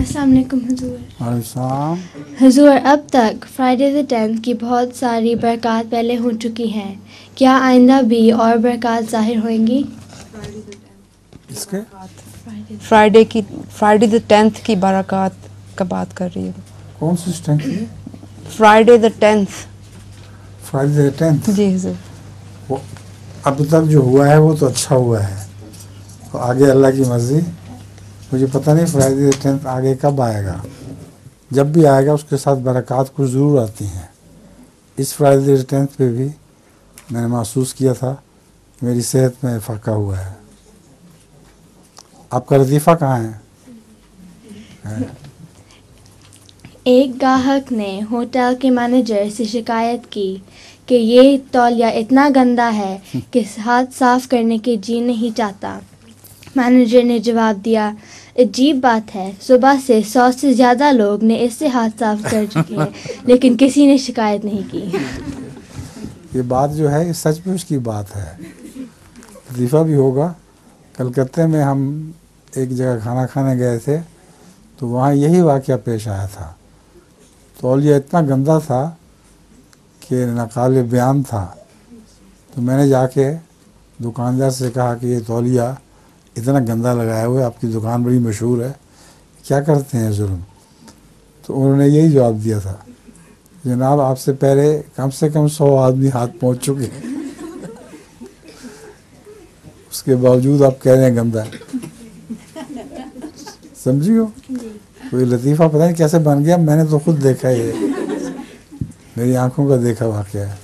السلام علیکم حضور. وعلیکم السلام. حضور اب تک فرائیڈے the 10th کی بہت ساری برکات پہلے ہو چکی ہیں، کیا آئندہ بھی اور برکات ظاہر ہوئیں گی؟ اس کے فرائیڈے the 10th کی برکات کا بات کر رہی ہوں. کون سی اسٹینڈ کی؟ Friday the 10th. Friday the 10th. جی حضور. وہ اب تک جو ہوا ہے وہ تو اچھا ہوا ہے، تو آگے اللہ کی مرضی. مجھے پتہ نہیں فرائیڈے the 10th آگے کب آئے گا. جب بھی آئے گا اس کے ساتھ برکات کچھ ضرور آتی ہیں. اس فرائیڈے the 10th پہ بھی میں نے محسوس کیا تھا کہ میری صحت میں فرقہ ہوا ہے. آپ کا لطیفہ کہاں ہے؟ ایک گاہک نے ہوٹل کے مینیجر سے شکایت کی کہ یہ تولیہ اتنا گندا ہے کہ ہاتھ صاف کرنے کے جی نہیں چاہتا. مینیجر نے جواب دیا، عجیب بات ہے، صبح سے 100 سے زیادہ لوگ نے اس سے ہاتھ صاف کر چکے ہیں لیکن کسی نے شکایت نہیں کی. یہ بات جو ہے یہ سچ میں اس کی بات ہے. لطیفہ بھی ہوگا. کلکتہ میں ہم ایک جگہ کھانا کھانے گئے تھے تو وہاں یہی واقعہ پیش آیا تھا. تولیہ اتنا گندا تھا کہ ناقابل بیان تھا. تو میں نے جا کے دکاندار سے کہا کہ یہ تولیہ اتنا گندا لگایا ہوا ہے، آپ کی دکان بڑی مشہور ہے، کیا کرتے ہیں ظلم؟ تو انہوں نے یہی جواب دیا تھا، جناب آپ سے پہلے کم سے کم 100 آدمی ہاتھ پہنچ چکے ہیں، اس کے باوجود آپ کہہ رہے ہیں گندا. سمجھی ہو؟ کوئی لطیفہ پتہ نہیں کیسے بن گیا، میں نے تو خود دیکھا، یہ میری آنکھوں کا دیکھا واقعہ ہے.